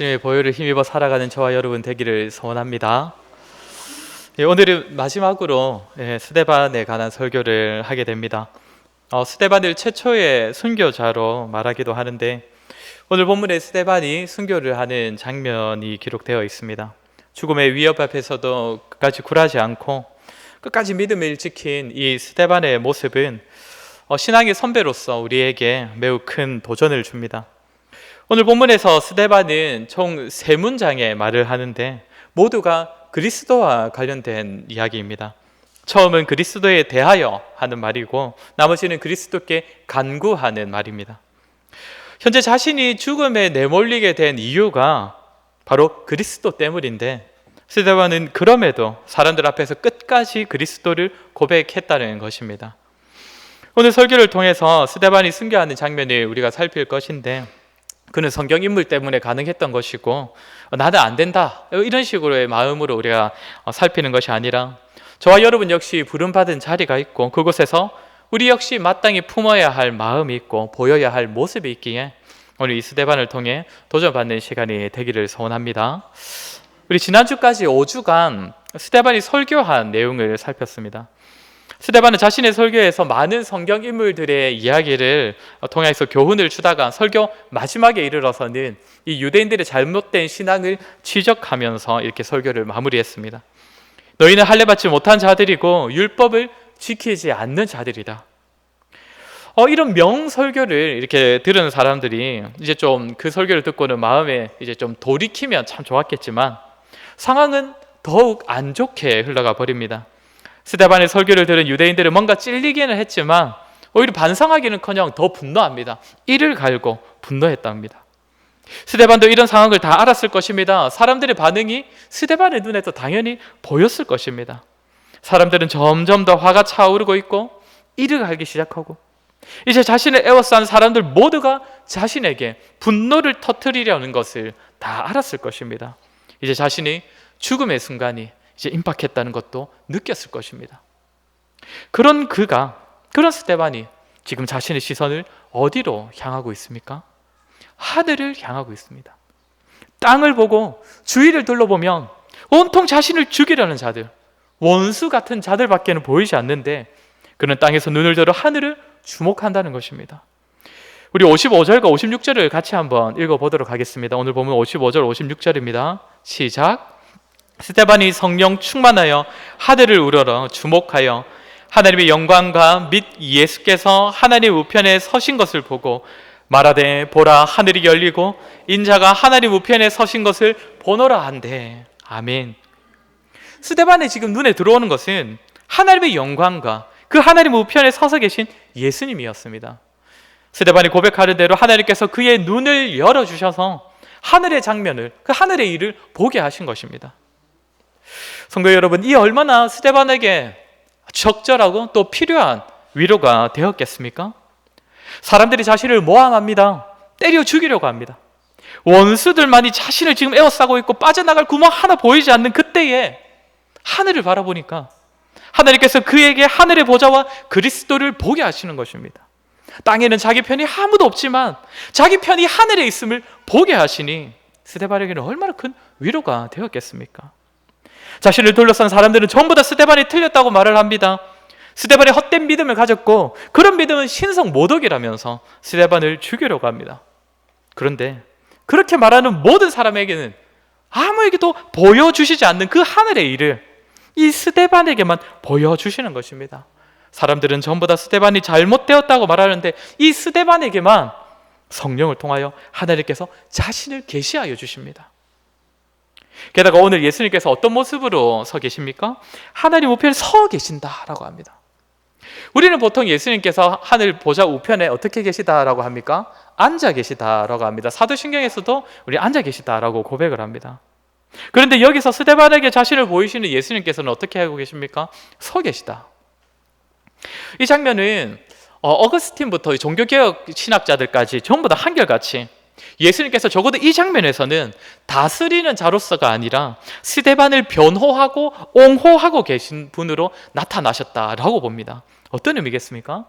주님의 보혈을 힘입어 살아가는 저와 여러분 되기를 소원합니다. 오늘은 마지막으로 스데반에 관한 설교를 하게 됩니다. 스데반을 최초의 순교자로 말하기도 하는데, 오늘 본문에 스데반이 순교를 하는 장면이 기록되어 있습니다. 죽음의 위협 앞에서도 끝까지 굴하지 않고 끝까지 믿음을 지킨 이 스데반의 모습은 신앙의 선배로서 우리에게 매우 큰 도전을 줍니다. 오늘 본문에서 스데반은 총 3문장의 말을 하는데 모두가 그리스도와 관련된 이야기입니다. 처음은 그리스도에 대하여 하는 말이고, 나머지는 그리스도께 간구하는 말입니다. 현재 자신이 죽음에 내몰리게 된 이유가 바로 그리스도 때문인데, 스데반은 그럼에도 사람들 앞에서 끝까지 그리스도를 고백했다는 것입니다. 오늘 설교를 통해서 스데반이 순교하는 장면을 우리가 살필 것인데, 그는 성경 인물 때문에 가능했던 것이고 나는 안 된다, 이런 식으로의 마음으로 우리가 살피는 것이 아니라, 저와 여러분 역시 부름받은 자리가 있고 그곳에서 우리 역시 마땅히 품어야 할 마음이 있고 보여야 할 모습이 있기에 오늘 이 스데반을 통해 도전받는 시간이 되기를 소원합니다. 우리 지난주까지 5주간 스데반이 설교한 내용을 살폈습니다. 스데반은 자신의 설교에서 많은 성경 인물들의 이야기를 통해서 교훈을 주다가 설교 마지막에 이르러서는 이 유대인들의 잘못된 신앙을 지적하면서 이렇게 설교를 마무리했습니다. 너희는 할례 받지 못한 자들이고 율법을 지키지 않는 자들이다. 이런 명설교를 이렇게 들은 사람들이 이제 좀 그 설교를 듣고는 마음에 이제 좀 돌이키면 참 좋았겠지만 상황은 더욱 안 좋게 흘러가 버립니다. 스데반의 설교를 들은 유대인들은 뭔가 찔리기는 했지만 오히려 반성하기는커녕 더 분노합니다. 이를 갈고 분노했답니다. 스데반도 이런 상황을 다 알았을 것입니다. 사람들의 반응이 스데반의 눈에도 당연히 보였을 것입니다. 사람들은 점점 더 화가 차오르고 있고 이를 갈기 시작하고, 이제 자신을 에워싼 사람들 모두가 자신에게 분노를 터뜨리려는 것을 다 알았을 것입니다. 이제 자신이 죽음의 순간이 이제 임박했다는 것도 느꼈을 것입니다. 그런 스데반이 지금 자신의 시선을 어디로 향하고 있습니까? 하늘을 향하고 있습니다. 땅을 보고 주위를 둘러보면 온통 자신을 죽이려는 자들, 원수 같은 자들밖에는 보이지 않는데, 그는 땅에서 눈을 들어 하늘을 주목한다는 것입니다. 우리 55절과 56절을 같이 한번 읽어보도록 하겠습니다. 오늘 보면 55절, 56절입니다. 시작. 스데반이 성령 충만하여 하늘을 우러러 주목하여 하나님의 영광과 및 예수께서 하나님 우편에 서신 것을 보고 말하되, 보라, 하늘이 열리고 인자가 하나님 우편에 서신 것을 보노라 한대. 아멘. 스데반의 지금 눈에 들어오는 것은 하나님의 영광과 그 하나님 우편에 서서 계신 예수님이었습니다. 스데반이 고백하는 대로 하나님께서 그의 눈을 열어주셔서 하늘의 장면을, 그 하늘의 일을 보게 하신 것입니다. 성도 여러분, 이 얼마나 스데반에게 적절하고 또 필요한 위로가 되었겠습니까? 사람들이 자신을 모함합니다. 때려 죽이려고 합니다. 원수들만이 자신을 지금 에워싸고 있고 빠져나갈 구멍 하나 보이지 않는 그때에 하늘을 바라보니까 하나님께서 그에게 하늘의 보좌와 그리스도를 보게 하시는 것입니다. 땅에는 자기 편이 아무도 없지만 자기 편이 하늘에 있음을 보게 하시니 스데반에게는 얼마나 큰 위로가 되었겠습니까? 자신을 둘러싼 사람들은 전부 다 스데반이 틀렸다고 말을 합니다. 스데반이 헛된 믿음을 가졌고 그런 믿음은 신성 모독이라면서 스데반을 죽이려고 합니다. 그런데 그렇게 말하는 모든 사람에게는 아무에게도 보여주시지 않는 그 하늘의 일을 이 스데반에게만 보여주시는 것입니다. 사람들은 전부 다 스데반이 잘못되었다고 말하는데 이 스데반에게만 성령을 통하여 하나님께서 자신을 계시하여 주십니다. 게다가 오늘 예수님께서 어떤 모습으로 서 계십니까? 하나님 우편에 서 계신다라고 합니다. 우리는 보통 예수님께서 하늘 보좌 우편에 어떻게 계시다라고 합니까? 앉아 계시다라고 합니다. 사도신경에서도 우리 앉아 계시다라고 고백을 합니다. 그런데 여기서 스데반에게 자신을 보이시는 예수님께서는 어떻게 하고 계십니까? 서 계시다. 이 장면은 어거스틴부터 종교개혁 신학자들까지 전부 다 한결같이 예수님께서 적어도 이 장면에서는 다스리는 자로서가 아니라 스데반을 변호하고 옹호하고 계신 분으로 나타나셨다라고 봅니다. 어떤 의미겠습니까?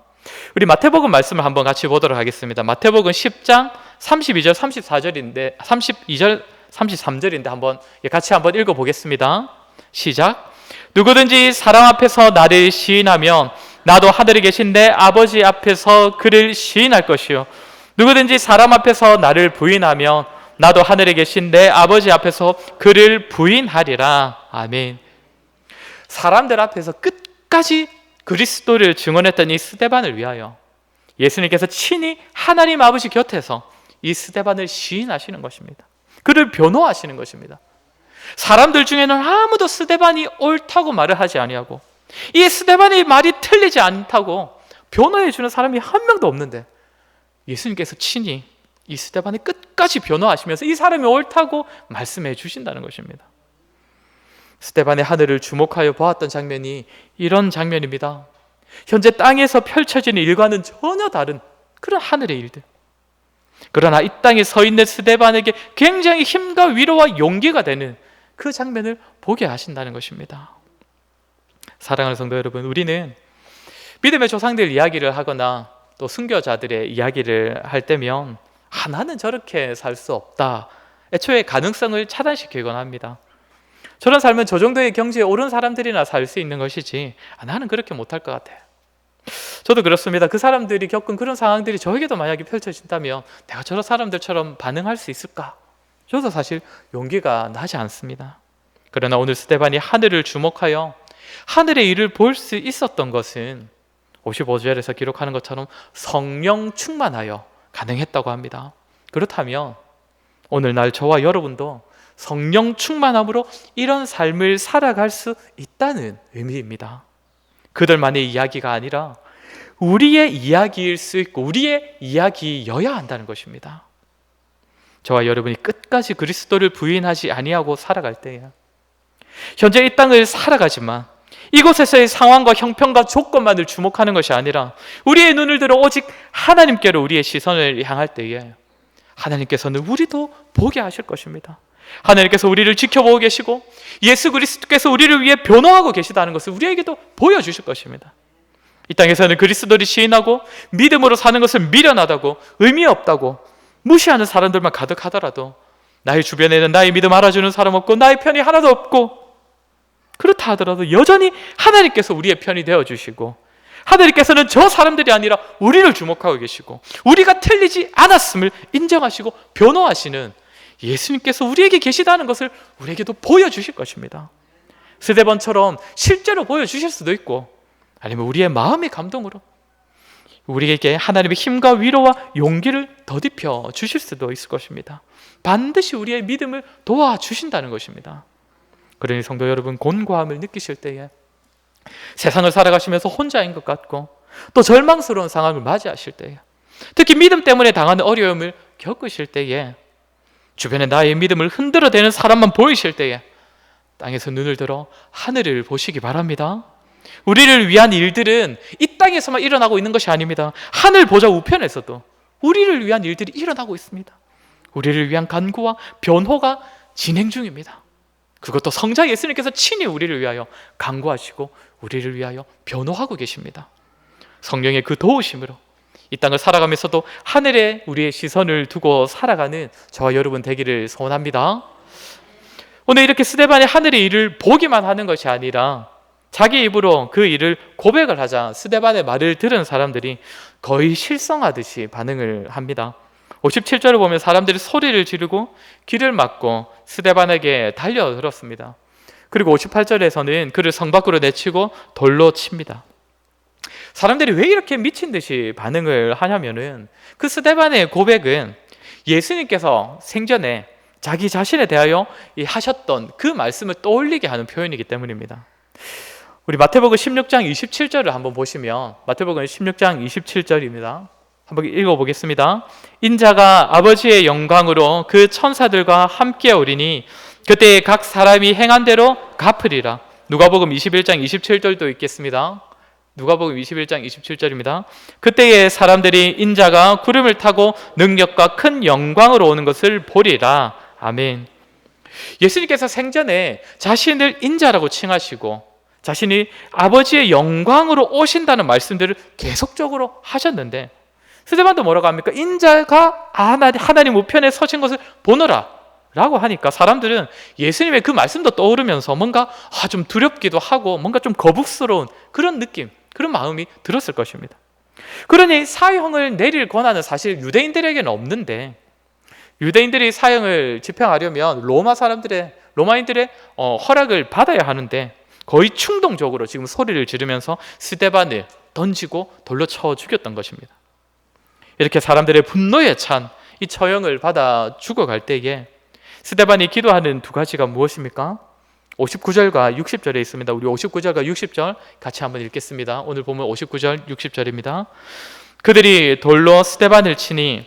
우리 마태복음 말씀을 한번 같이 보도록 하겠습니다. 마태복음 10장 32절 34절인데 32절 33절인데 같이 한번 읽어보겠습니다. 시작. 누구든지 사람 앞에서 나를 시인하면 나도 하늘에 계신 내 아버지 앞에서 그를 시인할 것이요 누구든지 사람 앞에서 나를 부인하면 나도 하늘에 계신 내 아버지 앞에서 그를 부인하리라. 아멘. 사람들 앞에서 끝까지 그리스도를 증언했던 이 스데반을 위하여 예수님께서 친히 하나님 아버지 곁에서 이 스데반을 시인하시는 것입니다. 그를 변호하시는 것입니다. 사람들 중에는 아무도 스데반이 옳다고 말을 하지 아니하고 이 스데반의 말이 틀리지 않다고 변호해 주는 사람이 한 명도 없는데 예수님께서 친히 이 스데반을 끝까지 변호하시면서 이 사람이 옳다고 말씀해 주신다는 것입니다. 스데반의 하늘을 주목하여 보았던 장면이 이런 장면입니다. 현재 땅에서 펼쳐지는 일과는 전혀 다른 그런 하늘의 일들. 그러나 이 땅에 서 있는 스데반에게 굉장히 힘과 위로와 용기가 되는 그 장면을 보게 하신다는 것입니다. 사랑하는 성도 여러분, 우리는 믿음의 조상들 이야기를 하거나 또 순교자들의 이야기를 할 때면 나는 저렇게 살 수 없다, 애초에 가능성을 차단시키곤 합니다. 저런 삶은 저 정도의 경지에 오른 사람들이나 살 수 있는 것이지 나는 그렇게 못할 것 같아. 저도 그렇습니다. 그 사람들이 겪은 그런 상황들이 저에게도 만약에 펼쳐진다면 내가 저런 사람들처럼 반응할 수 있을까? 저도 사실 용기가 나지 않습니다. 그러나 오늘 스데반이 하늘을 주목하여 하늘의 일을 볼 수 있었던 것은 55절에서 기록하는 것처럼 성령 충만하여 가능했다고 합니다. 그렇다면 오늘날 저와 여러분도 성령 충만함으로 이런 삶을 살아갈 수 있다는 의미입니다. 그들만의 이야기가 아니라 우리의 이야기일 수 있고 우리의 이야기여야 한다는 것입니다. 저와 여러분이 끝까지 그리스도를 부인하지 아니하고 살아갈 때에 현재 이 땅을 살아가지만 이곳에서의 상황과 형편과 조건만을 주목하는 것이 아니라 우리의 눈을 들어 오직 하나님께로 우리의 시선을 향할 때에 하나님께서는 우리도 보게 하실 것입니다. 하나님께서 우리를 지켜보고 계시고 예수 그리스도께서 우리를 위해 변호하고 계시다는 것을 우리에게도 보여주실 것입니다. 이 땅에서는 그리스도를 시인하고 믿음으로 사는 것을 미련하다고 의미 없다고 무시하는 사람들만 가득하더라도 나의 주변에는 나의 믿음 알아주는 사람 없고 나의 편이 하나도 없고 그렇다 하더라도 여전히 하나님께서 우리의 편이 되어주시고 하나님께서는 저 사람들이 아니라 우리를 주목하고 계시고 우리가 틀리지 않았음을 인정하시고 변호하시는 예수님께서 우리에게 계시다는 것을 우리에게도 보여주실 것입니다. 스데반처럼 실제로 보여주실 수도 있고 아니면 우리의 마음의 감동으로 우리에게 하나님의 힘과 위로와 용기를 더딥혀 주실 수도 있을 것입니다. 반드시 우리의 믿음을 도와주신다는 것입니다. 그러니 성도 여러분, 곤고함을 느끼실 때에 세상을 살아가시면서 혼자인 것 같고 또 절망스러운 상황을 맞이하실 때에 특히 믿음 때문에 당하는 어려움을 겪으실 때에 주변에 나의 믿음을 흔들어대는 사람만 보이실 때에 땅에서 눈을 들어 하늘을 보시기 바랍니다. 우리를 위한 일들은 이 땅에서만 일어나고 있는 것이 아닙니다. 하늘 보좌 우편에서도 우리를 위한 일들이 일어나고 있습니다. 우리를 위한 간구와 변호가 진행 중입니다. 그것도 성자 예수님께서 친히 우리를 위하여 간구하시고 우리를 위하여 변호하고 계십니다. 성령의 그 도우심으로 이 땅을 살아가면서도 하늘에 우리의 시선을 두고 살아가는 저와 여러분 되기를 소원합니다. 오늘 이렇게 스데반의 하늘의 일을 보기만 하는 것이 아니라 자기 입으로 그 일을 고백을 하자 스데반의 말을 들은 사람들이 거의 실성하듯이 반응을 합니다. 57절을 보면 사람들이 소리를 지르고 길을 막고 스데반에게 달려들었습니다. 그리고 58절에서는 그를 성 밖으로 내치고 돌로 칩니다. 사람들이 왜 이렇게 미친 듯이 반응을 하냐면은 그 스데반의 고백은 예수님께서 생전에 자기 자신에 대하여 하셨던 그 말씀을 떠올리게 하는 표현이기 때문입니다. 우리 마태복음 16장 27절을 한번 보시면 마태복음 16장 27절입니다. 한번 읽어보겠습니다. 인자가 아버지의 영광으로 그 천사들과 함께 오리니 그때 각 사람이 행한 대로 갚으리라. 누가복음 21장 27절도 있겠습니다. 누가복음 21장 27절입니다. 그때에 사람들이 인자가 구름을 타고 능력과 큰 영광으로 오는 것을 보리라. 아멘. 예수님께서 생전에 자신을 인자라고 칭하시고 자신이 아버지의 영광으로 오신다는 말씀들을 계속적으로 하셨는데 스데반도 뭐라고 합니까? 인자가 하나님 우편에 서신 것을 보노라. 라고 하니까 사람들은 예수님의 그 말씀도 떠오르면서 뭔가 좀 두렵기도 하고 뭔가 좀 거북스러운 그런 느낌, 그런 마음이 들었을 것입니다. 그러니 사형을 내릴 권한은 사실 유대인들에게는 없는데, 유대인들이 사형을 집행하려면 로마인들의 허락을 받아야 하는데, 거의 충동적으로 지금 소리를 지르면서 스데반을 던지고 돌로 쳐 죽였던 것입니다. 이렇게 사람들의 분노에 찬 이 처형을 받아 죽어갈 때에 스데반이 기도하는 두 가지가 무엇입니까? 59절과 60절에 있습니다. 우리 59절과 60절 같이 한번 읽겠습니다. 오늘 보면 59절, 60절입니다. 그들이 돌로 스데반을 치니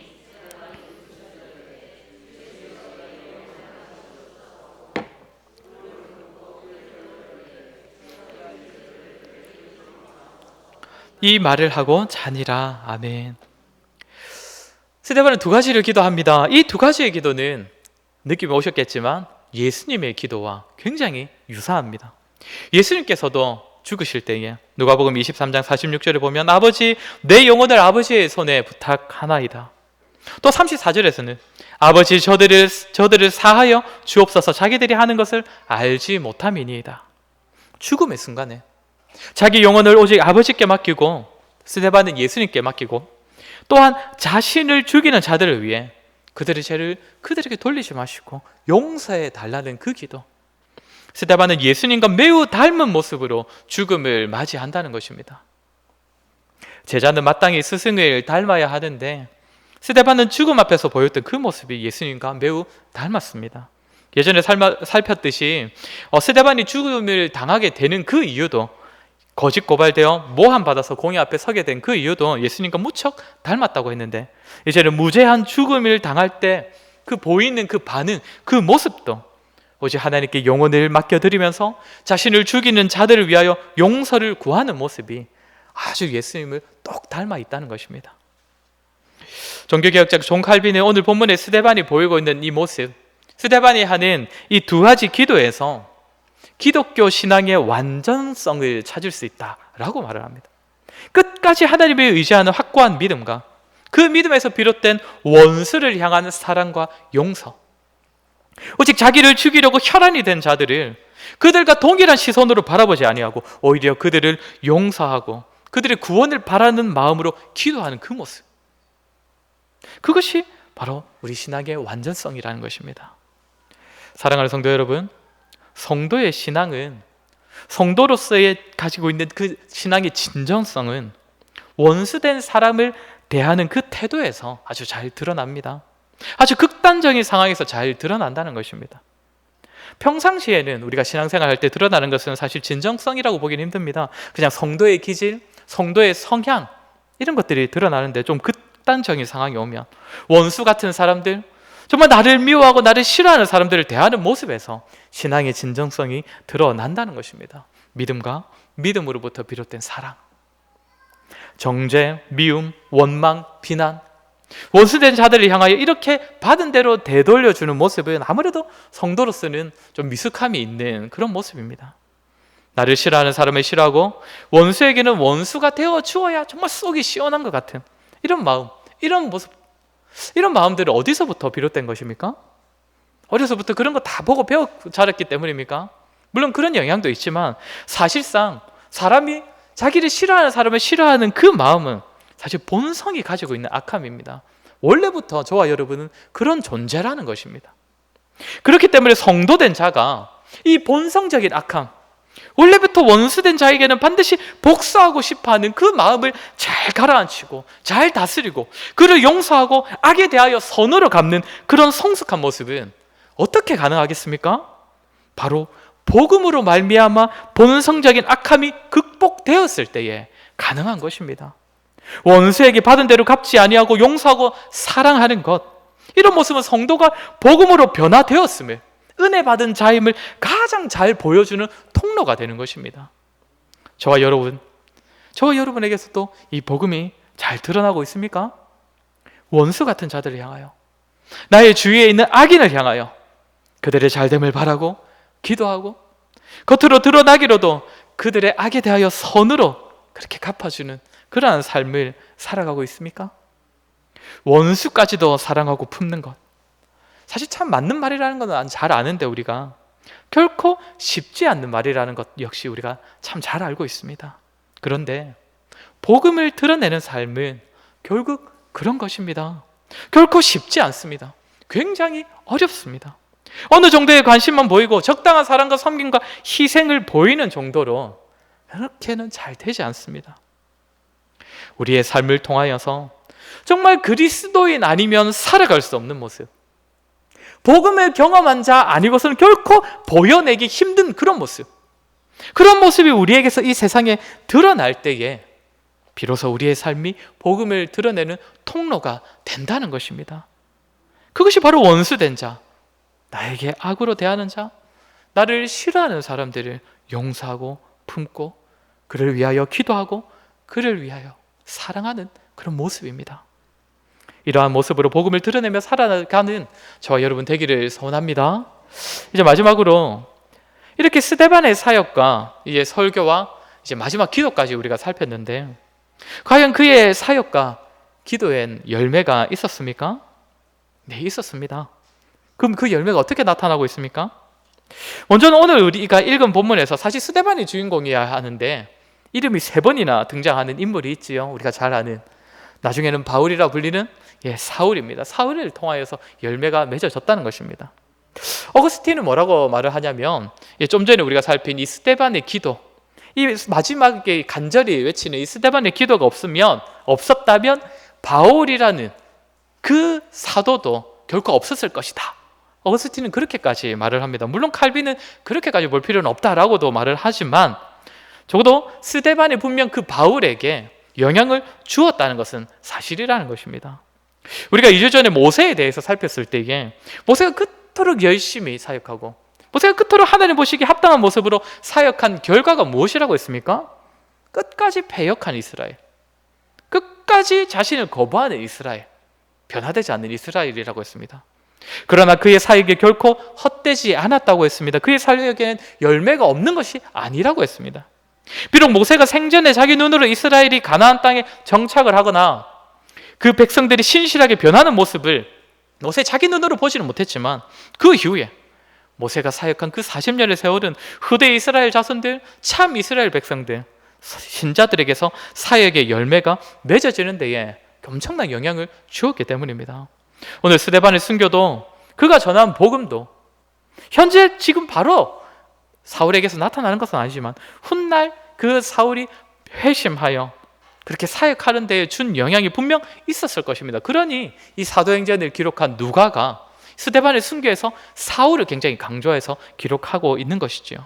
이 말을 하고 자니라. 아멘. 스데반은 두 가지를 기도합니다. 이 두 가지의 기도는 느낌이 오셨겠지만 예수님의 기도와 굉장히 유사합니다. 예수님께서도 죽으실 때에 누가복음 23장 46절에 보면 아버지, 내 영혼을 아버지의 손에 부탁하나이다. 또 34절에서는 아버지, 저들을 사하여 주옵소서, 자기들이 하는 것을 알지 못함이니이다. 죽음의 순간에 자기 영혼을 오직 아버지께 맡기고, 스데반은 예수님께 맡기고, 또한 자신을 죽이는 자들을 위해 그들의 죄를 그들에게 돌리지 마시고 용서해 달라는 그 기도. 스데반은 예수님과 매우 닮은 모습으로 죽음을 맞이한다는 것입니다. 제자는 마땅히 스승을 닮아야 하는데 스데반은 죽음 앞에서 보였던 그 모습이 예수님과 매우 닮았습니다. 예전에 살폈듯이 스데반이 죽음을 당하게 되는 그 이유도, 거짓 고발되어 모함받아서 공의 앞에 서게 된 그 이유도 예수님과 무척 닮았다고 했는데, 이제는 무죄한 죽음을 당할 때 그 보이는 그 반응, 그 모습도 오직 하나님께 영혼을 맡겨드리면서 자신을 죽이는 자들을 위하여 용서를 구하는 모습이 아주 예수님을 똑 닮아 있다는 것입니다. 종교개혁자 존 칼빈의 오늘 본문에 스데반이 보이고 있는 이 모습, 스데반이 하는 이 두 가지 기도에서 기독교 신앙의 완전성을 찾을 수 있다라고 말을 합니다. 끝까지 하나님을 의지하는 확고한 믿음과 그 믿음에서 비롯된 원수를 향한 사랑과 용서, 오직 자기를 죽이려고 혈안이 된 자들을 그들과 동일한 시선으로 바라보지 아니하고 오히려 그들을 용서하고 그들의 구원을 바라는 마음으로 기도하는 그 모습, 그것이 바로 우리 신앙의 완전성이라는 것입니다. 사랑하는 성도 여러분, 성도의 신앙은, 성도로서의 가지고 있는 그 신앙의 진정성은 원수된 사람을 대하는 그 태도에서 아주 잘 드러납니다. 아주 극단적인 상황에서 잘 드러난다는 것입니다. 평상시에는 우리가 신앙생활 할 때 드러나는 것은 사실 진정성이라고 보기는 힘듭니다. 그냥 성도의 기질, 성도의 성향, 이런 것들이 드러나는데, 좀 극단적인 상황이 오면 원수 같은 사람들, 정말 나를 미워하고 나를 싫어하는 사람들을 대하는 모습에서 신앙의 진정성이 드러난다는 것입니다. 믿음과 믿음으로부터 비롯된 사랑, 정죄, 미움, 원망, 비난, 원수된 자들을 향하여 이렇게 받은 대로 되돌려주는 모습은 아무래도 성도로서는 좀 미숙함이 있는 그런 모습입니다. 나를 싫어하는 사람을 싫어하고 원수에게는 원수가 되어 주어야 정말 속이 시원한 것 같은 이런 마음, 이런 모습, 이런 마음들은 어디서부터 비롯된 것입니까? 어려서부터 그런 거 다 보고 배워 자랐기 때문입니까? 물론 그런 영향도 있지만 사실상 사람이 자기를 싫어하는 사람을 싫어하는 그 마음은 사실 본성이 가지고 있는 악함입니다. 원래부터 저와 여러분은 그런 존재라는 것입니다. 그렇기 때문에 성도된 자가 이 본성적인 악함, 원래부터 원수된 자에게는 반드시 복수하고 싶어하는 그 마음을 잘 가라앉히고 잘 다스리고 그를 용서하고 악에 대하여 선으로 갚는 그런 성숙한 모습은 어떻게 가능하겠습니까? 바로 복음으로 말미암아 본성적인 악함이 극복되었을 때에 가능한 것입니다. 원수에게 받은 대로 갚지 아니하고 용서하고 사랑하는 것, 이런 모습은 성도가 복음으로 변화되었음을, 은혜 받은 자임을 가장 잘 보여주는 통로가 되는 것입니다. 저와 여러분에게서도 이 복음이 잘 드러나고 있습니까? 원수 같은 자들을 향하여, 나의 주위에 있는 악인을 향하여 그들의 잘됨을 바라고 기도하고 겉으로 드러나기로도 그들의 악에 대하여 선으로 그렇게 갚아주는 그러한 삶을 살아가고 있습니까? 원수까지도 사랑하고 품는 것, 사실 참 맞는 말이라는 건 잘 아는데 우리가 결코 쉽지 않는 말이라는 것 역시 우리가 참 잘 알고 있습니다. 그런데 복음을 드러내는 삶은 결국 그런 것입니다. 결코 쉽지 않습니다. 굉장히 어렵습니다. 어느 정도의 관심만 보이고 적당한 사랑과 섬김과 희생을 보이는 정도로 그렇게는 잘 되지 않습니다. 우리의 삶을 통하여서 정말 그리스도인 아니면 살아갈 수 없는 모습, 복음을 경험한 자 아니고서는 결코 보여내기 힘든 그런 모습, 그런 모습이 우리에게서 이 세상에 드러날 때에 비로소 우리의 삶이 복음을 드러내는 통로가 된다는 것입니다. 그것이 바로 원수된 자, 나에게 악으로 대하는 자, 나를 싫어하는 사람들을 용서하고 품고 그를 위하여 기도하고 그를 위하여 사랑하는 그런 모습입니다. 이러한 모습으로 복음을 드러내며 살아가는 저와 여러분 되기를 소원합니다. 이제 마지막으로 이렇게 스데반의 사역과 이제 설교와 이제 마지막 기도까지 우리가 살폈는데, 과연 그의 사역과 기도엔 열매가 있었습니까? 네, 있었습니다. 그럼 그 열매가 어떻게 나타나고 있습니까? 먼저는 오늘 우리가 읽은 본문에서 사실 스데반이 주인공이어야 하는데 이름이 3번이나 등장하는 인물이 있지요. 우리가 잘 아는, 나중에는 바울이라 불리는 사울입니다. 사울을 통하여서 열매가 맺어졌다는 것입니다. 어거스틴은 뭐라고 말을 하냐면, 좀 전에 우리가 살핀 이 스데반의 기도, 이 마지막에 간절히 외치는 이 스데반의 기도가 없었다면 바울이라는 그 사도도 결코 없었을 것이다. 어거스틴은 그렇게까지 말을 합니다. 물론 칼빈은 그렇게까지 볼 필요는 없다라고도 말을 하지만 적어도 스데반이 분명 그 바울에게 영향을 주었다는 것은 사실이라는 것입니다. 우리가 2주 전에 모세에 대해서 살폈을 때에 모세가 그토록 열심히 사역하고 모세가 그토록 하나님 보시기에 합당한 모습으로 사역한 결과가 무엇이라고 했습니까? 끝까지 패역한 이스라엘, 끝까지 자신을 거부하는 이스라엘, 변화되지 않는 이스라엘이라고 했습니다. 그러나 그의 사역이 결코 헛되지 않았다고 했습니다. 그의 사역에는 열매가 없는 것이 아니라고 했습니다. 비록 모세가 생전에 자기 눈으로 이스라엘이 가나안 땅에 정착을 하거나 그 백성들이 신실하게 변하는 모습을 모세 자기 눈으로 보지는 못했지만 그 이후에 모세가 사역한 그 40년의 세월은 후대 이스라엘 자손들, 참 이스라엘 백성들, 신자들에게서 사역의 열매가 맺어지는 데에 엄청난 영향을 주었기 때문입니다. 오늘 스데반의 순교도, 그가 전한 복음도 현재 지금 바로 사울에게서 나타나는 것은 아니지만 훗날 그 사울이 회심하여 그렇게 사역하는 데에 준 영향이 분명 있었을 것입니다. 그러니 이 사도행전을 기록한 누가가 스데반의 순교에서 사울을 굉장히 강조해서 기록하고 있는 것이지요.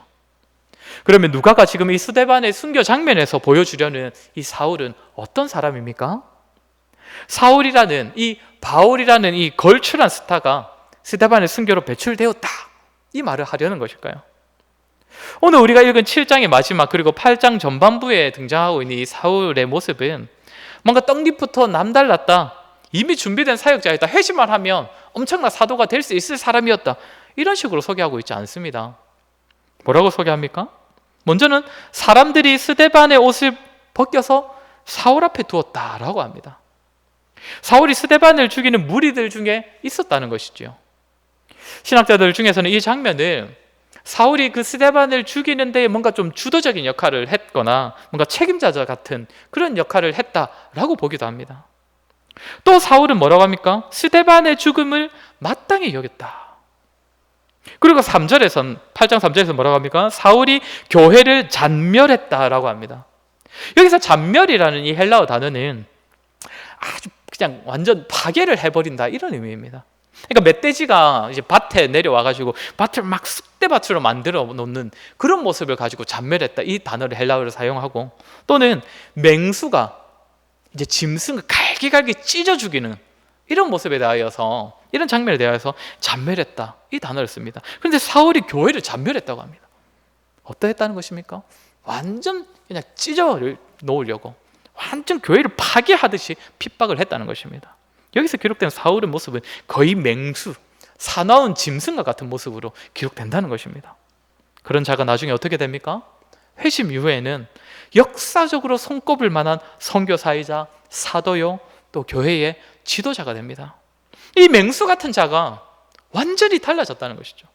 그러면 누가가 지금 이 스데반의 순교 장면에서 보여주려는 이 사울은 어떤 사람입니까? 사울이라는 이 바울이라는 이 걸출한 스타가 스데반의 순교로 배출되었다, 이 말을 하려는 것일까요? 오늘 우리가 읽은 7장의 마지막 그리고 8장 전반부에 등장하고 있는 이 사울의 모습은 뭔가 떡잎부터 남달랐다, 이미 준비된 사역자였다, 회심만 하면 엄청난 사도가 될 수 있을 사람이었다, 이런 식으로 소개하고 있지 않습니다. 뭐라고 소개합니까? 먼저는 사람들이 스데반의 옷을 벗겨서 사울 앞에 두었다라고 합니다. 사울이 스데반을 죽이는 무리들 중에 있었다는 것이죠. 신학자들 중에서는 이 장면을 사울이 그 스데반을 죽이는 데 뭔가 좀 주도적인 역할을 했거나 뭔가 책임자자 같은 그런 역할을 했다라고 보기도 합니다. 또 사울은 뭐라고 합니까? 스데반의 죽음을 마땅히 여겼다. 그리고 8장 3절에서 뭐라고 합니까? 사울이 교회를 잔멸했다라고 합니다. 여기서 잔멸이라는 이 헬라어 단어는 아주 그냥 완전 파괴를 해버린다, 이런 의미입니다. 그러니까 멧돼지가 이제 밭에 내려와가지고 밭을 막 쑥대밭으로 만들어 놓는 그런 모습을 가지고 잔멸했다, 이 단어를 헬라어를 사용하고, 또는 맹수가 이제 짐승을 갈기갈기 찢어 죽이는 이런 모습에 대하여서, 이런 장면에 대하여서 잔멸했다, 이 단어를 씁니다. 그런데 사울이 교회를 잔멸했다고 합니다. 어떠했다는 것입니까? 완전 그냥 찢어 놓으려고, 완전 교회를 파괴하듯이 핍박을 했다는 것입니다. 여기서 기록된 사울의 모습은 거의 맹수, 사나운 짐승과 같은 모습으로 기록된다는 것입니다. 그런 자가 나중에 어떻게 됩니까? 회심 이후에는 역사적으로 손꼽을 만한 선교사이자 사도요, 또 교회의 지도자가 됩니다. 이 맹수 같은 자가 완전히 달라졌다는 것이죠.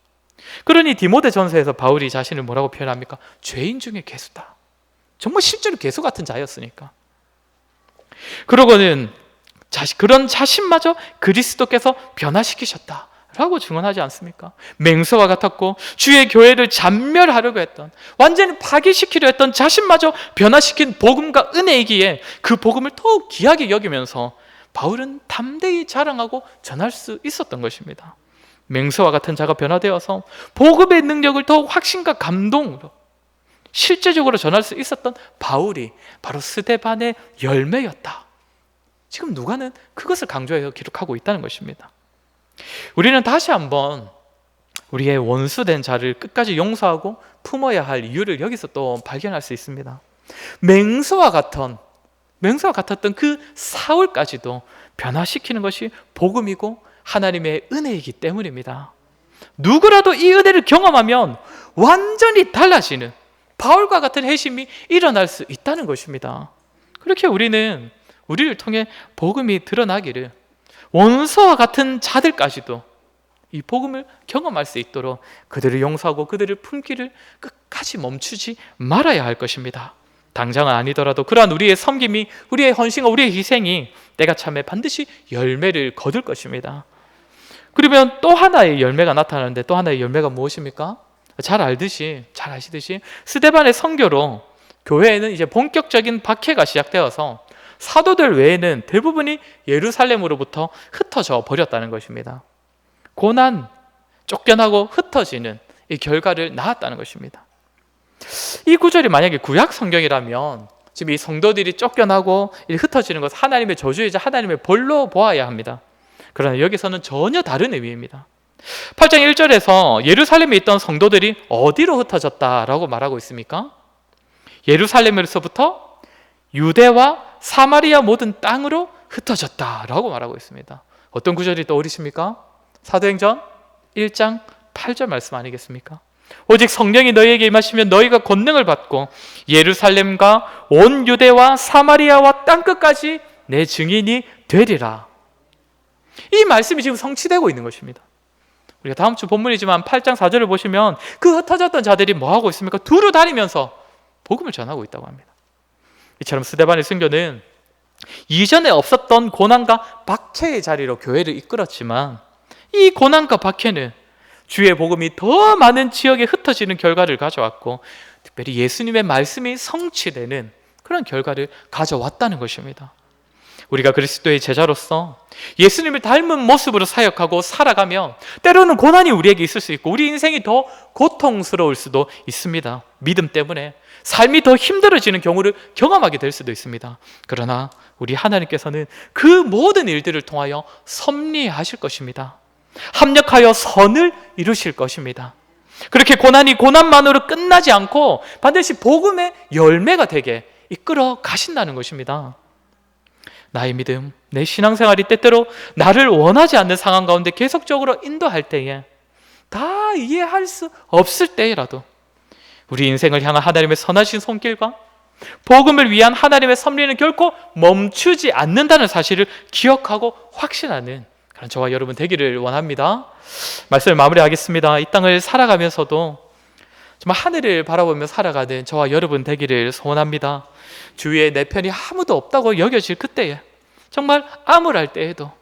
그러니 디모데전서에서 바울이 자신을 뭐라고 표현합니까? 죄인 중에 괴수다. 정말 실제로 괴수 같은 자였으니까. 그러고는 그런 자신마저 그리스도께서 변화시키셨다 라고 증언하지 않습니까? 맹수와 같았고 주의 교회를 잔멸하려고 했던, 완전히 파괴시키려 했던 자신마저 변화시킨 복음과 은혜이기에 그 복음을 더욱 귀하게 여기면서 바울은 담대히 자랑하고 전할 수 있었던 것입니다. 맹수와 같은 자가 변화되어서 복음의 능력을 더욱 확신과 감동으로 실제적으로 전할 수 있었던 바울이 바로 스데반의 열매였다. 지금 누가는 그것을 강조해서 기록하고 있다는 것입니다. 우리는 다시 한번 우리의 원수된 자를 끝까지 용서하고 품어야 할 이유를 여기서 또 발견할 수 있습니다. 맹수와 같았던 그 사울까지도 변화시키는 것이 복음이고 하나님의 은혜이기 때문입니다. 누구라도 이 은혜를 경험하면 완전히 달라지는 바울과 같은 회심이 일어날 수 있다는 것입니다. 그렇게 우리는 우리를 통해 복음이 드러나기를, 원수와 같은 자들까지도 이 복음을 경험할 수 있도록 그들을 용서하고 그들을 품기를 끝까지 멈추지 말아야 할 것입니다. 당장은 아니더라도 그러한 우리의 섬김이, 우리의 헌신과 우리의 희생이 때가 참에 반드시 열매를 거둘 것입니다. 그러면 또 하나의 열매가 나타나는데, 또 하나의 열매가 무엇입니까? 잘 아시듯이 스데반의 선교로 교회에는 이제 본격적인 박해가 시작되어서 사도들 외에는 대부분이 예루살렘으로부터 흩어져 버렸다는 것입니다. 고난, 쫓겨나고 흩어지는 이 결과를 낳았다는 것입니다. 이 구절이 만약에 구약 성경이라면 지금 이 성도들이 쫓겨나고 흩어지는 것은 하나님의 저주이자 하나님의 벌로 보아야 합니다. 그러나 여기서는 전혀 다른 의미입니다. 8장 1절에서 예루살렘에 있던 성도들이 어디로 흩어졌다라고 말하고 있습니까? 예루살렘에서부터 유대와 사마리아 모든 땅으로 흩어졌다라고 말하고 있습니다. 어떤 구절이 떠오르십니까? 사도행전 1장 8절 말씀 아니겠습니까? 오직 성령이 너희에게 임하시면 너희가 권능을 받고 예루살렘과 온 유대와 사마리아와 땅끝까지 내 증인이 되리라. 이 말씀이 지금 성취되고 있는 것입니다. 우리가 다음 주 본문이지만 8장 4절을 보시면 그 흩어졌던 자들이 뭐하고 있습니까? 두루 다니면서 복음을 전하고 있다고 합니다. 이처럼 스데반의 순교는 이전에 없었던 고난과 박해의 자리로 교회를 이끌었지만, 이 고난과 박해는 주의 복음이 더 많은 지역에 흩어지는 결과를 가져왔고, 특별히 예수님의 말씀이 성취되는 그런 결과를 가져왔다는 것입니다. 우리가 그리스도의 제자로서 예수님을 닮은 모습으로 사역하고 살아가면 때로는 고난이 우리에게 있을 수 있고 우리 인생이 더 고통스러울 수도 있습니다. 믿음 때문에 삶이 더 힘들어지는 경우를 경험하게 될 수도 있습니다. 그러나 우리 하나님께서는 그 모든 일들을 통하여 섭리하실 것입니다. 합력하여 선을 이루실 것입니다. 그렇게 고난이 고난만으로 끝나지 않고 반드시 복음의 열매가 되게 이끌어 가신다는 것입니다. 나의 믿음, 내 신앙생활이 때때로 나를 원하지 않는 상황 가운데 계속적으로 인도할 때에, 다 이해할 수 없을 때라도 우리 인생을 향한 하나님의 선하신 손길과 복음을 위한 하나님의 섭리는 결코 멈추지 않는다는 사실을 기억하고 확신하는 그런 저와 여러분 되기를 원합니다. 말씀을 마무리하겠습니다. 이 땅을 살아가면서도 정말 하늘을 바라보며 살아가는 저와 여러분 되기를 소원합니다. 주위에 내 편이 아무도 없다고 여겨질 그때에, 정말 암울할 때에도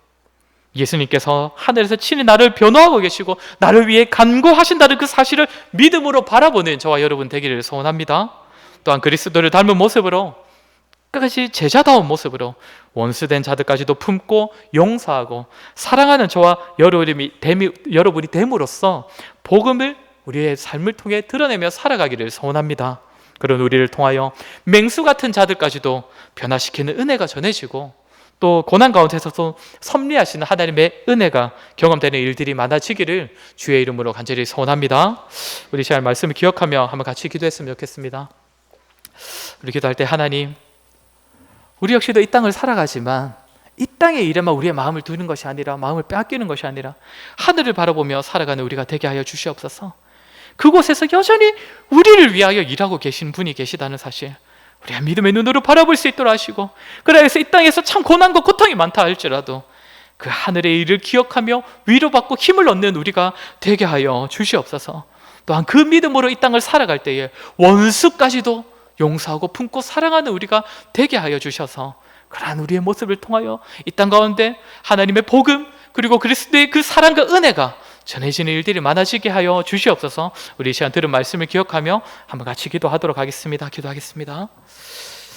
예수님께서 하늘에서 친히 나를 변호하고 계시고 나를 위해 간구하신다는 그 사실을 믿음으로 바라보는 저와 여러분 되기를 소원합니다. 또한 그리스도를 닮은 모습으로, 끝까지 제자다운 모습으로 원수된 자들까지도 품고 용서하고 사랑하는 저와 여러분이 됨으로써 복음을 우리의 삶을 통해 드러내며 살아가기를 소원합니다. 그런 우리를 통하여 맹수 같은 자들까지도 변화시키는 은혜가 전해지고, 또 고난 가운데서도 섭리하시는 하나님의 은혜가 경험되는 일들이 많아지기를 주의 이름으로 간절히 소원합니다. 우리 잘 말씀을 기억하며 한번 같이 기도했으면 좋겠습니다. 우리 기도할 때, 하나님, 우리 역시도 이 땅을 살아가지만 이 땅의 일에만 우리의 마음을 두는 것이 아니라, 마음을 빼앗기는 것이 아니라 하늘을 바라보며 살아가는 우리가 되게 하여 주시옵소서. 그곳에서 여전히 우리를 위하여 일하고 계신 분이 계시다는 사실, 우리가 믿음의 눈으로 바라볼 수 있도록 하시고, 그래서 이 땅에서 참 고난과 고통이 많다 할지라도 그 하늘의 일을 기억하며 위로받고 힘을 얻는 우리가 되게 하여 주시옵소서. 또한 그 믿음으로 이 땅을 살아갈 때에 원수까지도 용서하고 품고 사랑하는 우리가 되게 하여 주셔서 그러한 우리의 모습을 통하여 이 땅 가운데 하나님의 복음 그리고 그리스도의 그 사랑과 은혜가 전해지는 일들이 많아지게 하여 주시옵소서. 우리 이 시간 들은 말씀을 기억하며 한번 같이 기도하도록 하겠습니다. 기도하겠습니다.